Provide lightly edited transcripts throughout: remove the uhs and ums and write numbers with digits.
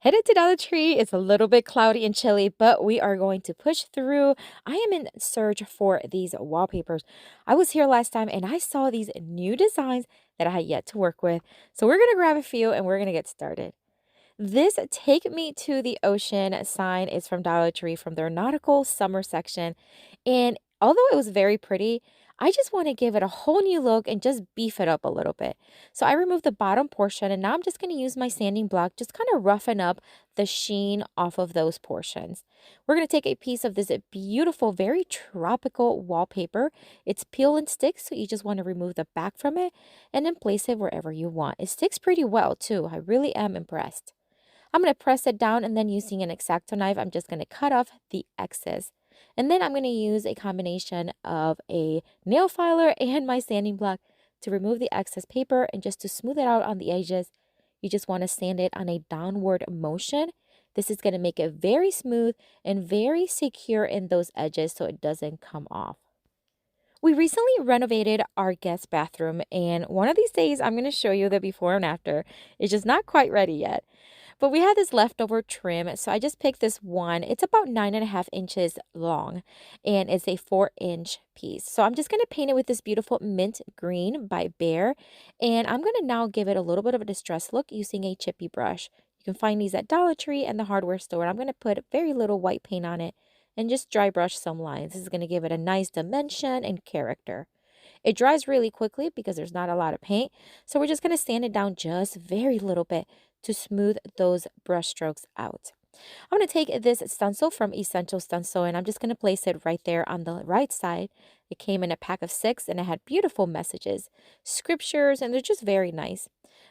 Headed to Dollar Tree. It's a little bit cloudy and chilly, but we are going to push through. I am in search for these wallpapers. I was here last time and I saw these new designs that I had yet to work with. So we're going to grab a few and we're going to get started. This Take Me to the Ocean sign is from Dollar Tree from their nautical summer section. And although it was very pretty, I just want to give it a whole new look and just beef it up a little bit. So I removed the bottom portion and now I'm just going to use my sanding block, just kind of roughen up the sheen off of those portions. We're going to take a piece of this beautiful, very tropical wallpaper. It's peel and stick, so you just want to remove the back from it and then place it wherever you want. It sticks pretty well too. I really am impressed. I'm going to press it down and then using an X-Acto knife, I'm just going to cut off the excess. And then I'm going to use a combination of a nail filer and my sanding block to remove the excess paper and just to smooth it out on the edges. You just want to sand it on a downward motion. This is going to make it very smooth and very secure in those edges so it doesn't come off. We recently renovated our guest bathroom, and one of these days I'm going to show you the before and after. It's just not quite ready yet. But we had this leftover trim, so I just picked this one. It's about 9.5 inches long, and it's a 4-inch piece. So I'm just going to paint it with this beautiful mint green by Bear, and I'm going to now give it a little bit of a distressed look using a chippy brush. You can find these at Dollar Tree and the hardware store. I'm going to put very little white paint on it and just dry brush some lines. This is going to give it a nice dimension and character. It dries really quickly because there's not a lot of paint. So we're just going to sand it down just very little bit to smooth those brush strokes out. I'm going to take this stencil from Essential Stencil and I'm just going to place it right there on the right side. It came in a pack of 6 and it had beautiful messages, scriptures, and they're just very nice.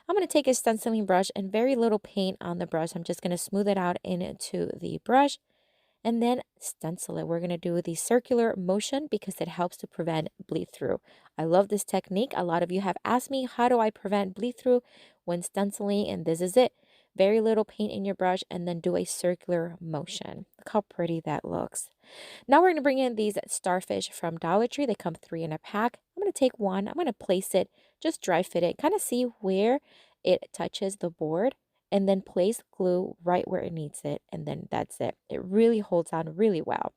I'm going to take a stenciling brush and very little paint on the brush. I'm just going to smooth it out into the brush and then stencil it. We're going to do the circular motion because it helps to prevent bleed through. I love this technique. A lot of you have asked me, how do I prevent bleed through when stenciling? And this is it. Very little paint in your brush and then do a circular motion. Look how pretty that looks. Now we're going to bring in these starfish from Dollar Tree. They come 3 in a pack. I'm going to take one. I'm going to place it, just dry fit it, kind of see where it touches the board, and then place glue right where it needs it, and then that's it. It really holds on really well.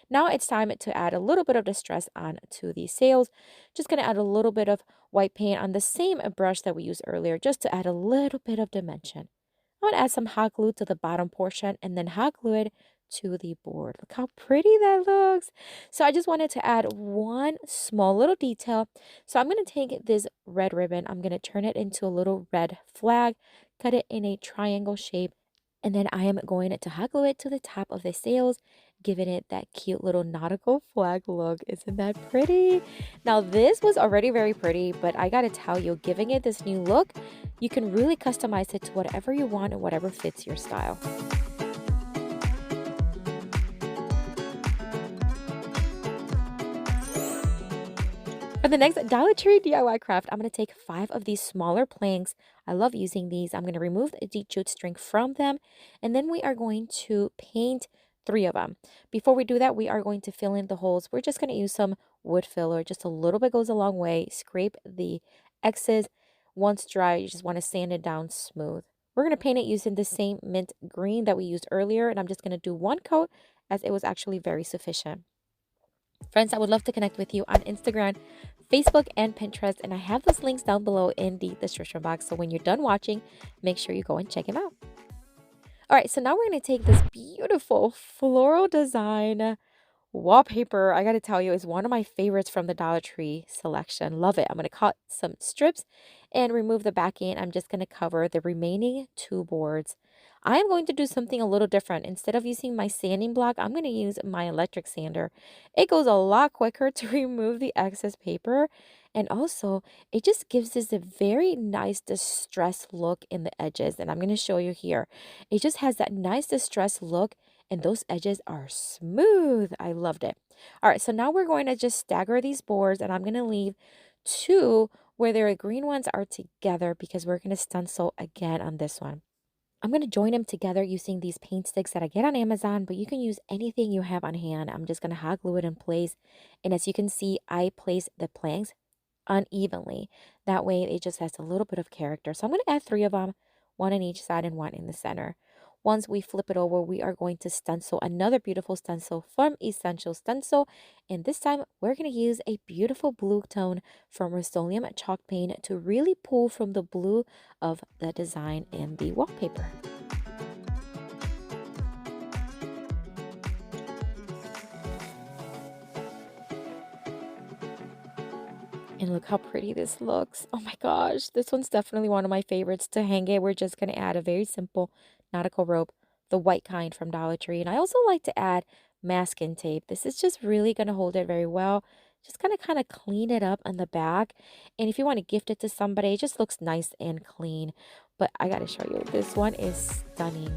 Now it's time to add a little bit of distress on to the sails. Just going to add a little bit of white paint on the same brush that we used earlier, just to add a little bit of dimension. I'm going to add some hot glue to the bottom portion and then hot glue it to the board. Look how pretty that looks. So I just wanted to add one small little detail. So I'm going to take this red ribbon. I'm going to turn it into a little red flag, cut it in a triangle shape, and then I am going to hot glue it to the top of the sails, giving it that cute little nautical flag look. Isn't that pretty? Now this was already very pretty, but I gotta tell you, giving it this new look, you can really customize it to whatever you want and whatever fits your style. For the next Dollar Tree DIY craft, I'm going to take 5 of these smaller planks. I love using these. I'm going to remove the jute string from them, and then we are going to paint 3 of them. Before we do that, we are going to fill in the holes. We're just going to use some wood filler. Just a little bit goes a long way. Scrape the excess. Once dry, you just want to sand it down smooth. We're going to paint it using the same mint green that we used earlier, and I'm just going to do 1 coat as it was actually very sufficient. Friends, I would love to connect with you on Instagram, Facebook, and Pinterest, and I have those links down below in the description box. So when you're done watching, make sure you go and check them out. All right, so now we're going to take this beautiful floral design wallpaper. I got to tell you, is one of my favorites from the Dollar Tree selection. Love it. I'm going to cut some strips and remove the backing. I'm just going to cover the remaining 2 boards. I'm going to do something a little different. Instead of using my sanding block, I'm going to use my electric sander. It goes a lot quicker to remove the excess paper. And also, it just gives this a very nice distressed look in the edges. And I'm going to show you here. It just has that nice distressed look, and those edges are smooth. I loved it. All right, so now we're going to just stagger these boards, and I'm going to leave 2 where the green ones are together because we're going to stencil again on this one. I'm going to join them together using these paint sticks that I get on Amazon, but you can use anything you have on hand. I'm just going to hot glue it in place. And as you can see, I place the planks unevenly. That way it just has a little bit of character. So I'm going to add 3 of them, 1 on each side and 1 in the center. Once we flip it over, we are going to stencil another beautiful stencil from Essential Stencil. And this time we're going to use a beautiful blue tone from Rust-Oleum chalk paint to really pull from the blue of the design in the wallpaper. And look how pretty this looks. Oh my gosh, this one's definitely one of my favorites to hang it. We're just going to add a very simple nautical rope, the white kind from Dollar Tree. And I also like to add masking tape. This is just really going to hold it very well. Just going to kind of clean it up on the back. And if you want to gift it to somebody, it just looks nice and clean. But I got to show you, this one is stunning.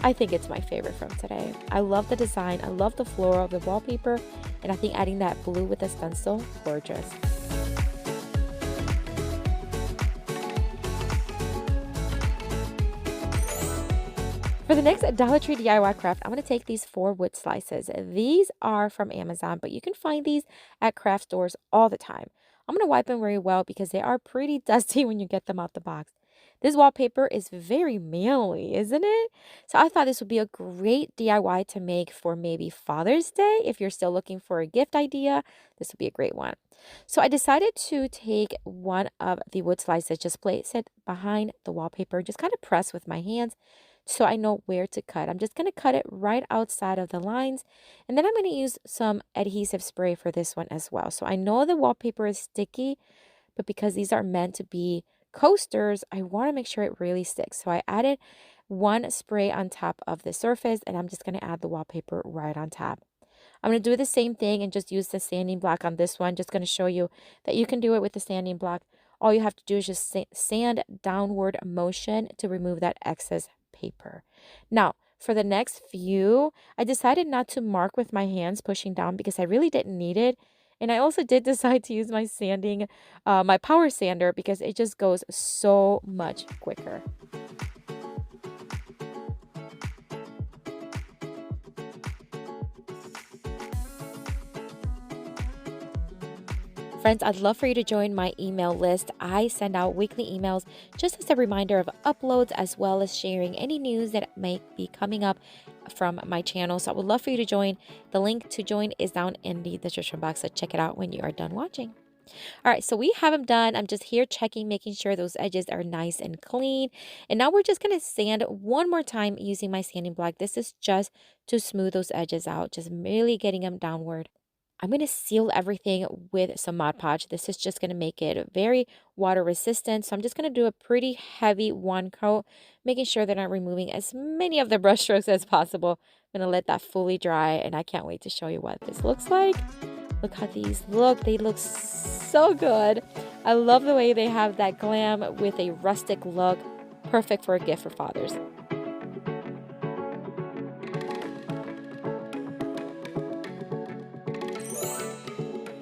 I think it's my favorite from today. I love the design. I love the floral of the wallpaper. And I think adding that blue with the stencil, gorgeous. For the next Dollar Tree DIY craft, I'm going to take these 4 wood slices. These are from Amazon, but you can find these at craft stores all the time. I'm going to wipe them very well because they are pretty dusty when you get them out the box. This wallpaper is very manly, isn't it? So I thought this would be a great DIY to make for maybe Father's Day. If you're still looking for a gift idea, this would be a great one. So I decided to take one of the wood slices, just place it behind the wallpaper, just kind of press with my hands so I know where to cut. I'm just going to cut it right outside of the lines. And then I'm going to use some adhesive spray for this one as well. So I know the wallpaper is sticky, but because these are meant to be coasters, I want to make sure it really sticks. So I added one spray on top of the surface, and I'm just going to add the wallpaper right on top. I'm going to do the same thing and just use the sanding block on this one. Just going to show you that you can do it with the sanding block. All you have to do is just sand downward motion to remove that excess paper. Now, for the next few, I decided not to mark with my hands pushing down because I really didn't need it. And I also did decide to use my my power sander because it just goes so much quicker. Friends, I'd love for you to join my email list. I send out weekly emails just as a reminder of uploads as well as sharing any news that may be coming up from my channel. So I would love for you to join. The link to join is down in the description box, so check it out when you are done watching. All right, so we have them done. I'm just here checking, making sure those edges are nice and clean. And now we're just going to sand one more time using my sanding block. This is just to smooth those edges out, just really getting them downward. I'm going to seal everything with some Mod Podge. This is just going to make it very water resistant. So I'm just going to do a pretty heavy one coat, making sure that I'm removing as many of the brush strokes as possible. I'm going to let that fully dry, and I can't wait to show you what this looks like. Look how these look. They look so good. I love the way they have that glam with a rustic look. Perfect for a gift for fathers.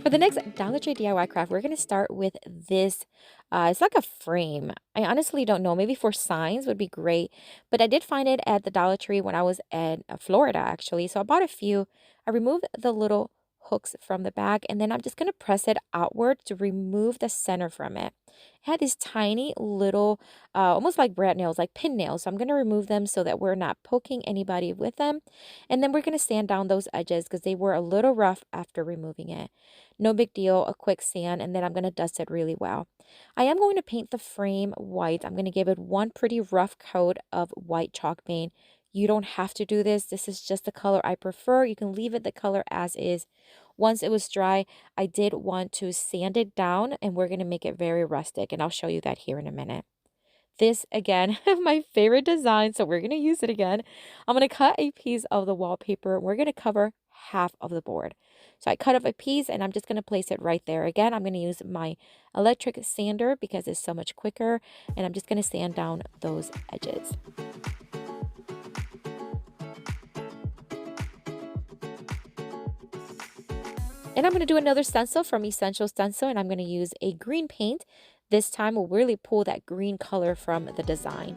For the next Dollar Tree DIY craft, we're going to start with this. It's like a frame. I honestly don't know. Maybe for signs would be great. But I did find it at the Dollar Tree when I was in Florida, actually. So I bought a few. I removed the little hooks from the back, and then I'm just going to press it outward to remove the center from it. It had these tiny little, almost like brad nails, like pin nails. So I'm going to remove them so that we're not poking anybody with them. And then we're going to sand down those edges because they were a little rough after removing it. No big deal, a quick sand, and then I'm going to dust it really well. I am going to paint the frame white. I'm going to give it one pretty rough coat of white chalk paint. You don't have to do this. This is just the color I prefer. You can leave it the color as is. Once it was dry, I did want to sand it down, and we're going to make it very rustic, and I'll show you that here in a minute. This, again, my favorite design, so we're going to use it again. I'm going to cut a piece of the wallpaper. We're going to cover half of the board. So I cut off a piece, and I'm just going to place it right there. Again, I'm going to use my electric sander because it's so much quicker, and I'm just going to sand down those edges. And I'm going to do another stencil from Essential Stencil, and I'm going to use a green paint. This time we'll really pull that green color from the design.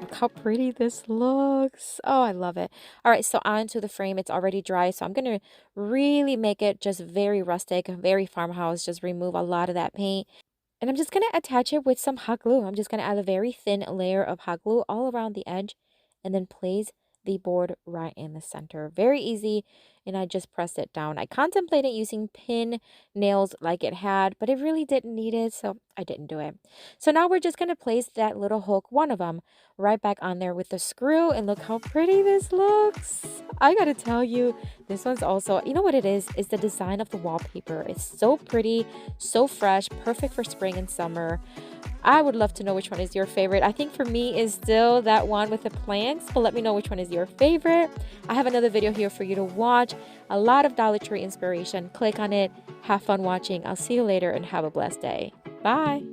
Look how pretty this looks. Oh, I love it. All right, so onto the frame. It's already dry, so I'm going to really make it just very rustic, very farmhouse, just remove a lot of that paint. And I'm just going to attach it with some hot glue. I'm just going to add a very thin layer of hot glue all around the edge and then place the board right in the center. Very easy. And I just pressed it down. I contemplated using pin nails like it had, but it really didn't need it, so I didn't do it. So now we're just going to place that little hook, one of them, right back on there with the screw. And look how pretty this looks. I got to tell you, this one's also, you know what it is the design of the wallpaper. It's so pretty, so fresh, perfect for spring and summer. I would love to know which one is your favorite. I think for me is still that one with the plants, but let me know which one is your favorite. I have another video here for you to watch. A lot of Dollar Tree inspiration. Click on it. Have fun watching. I'll see you later and have a blessed day. Bye.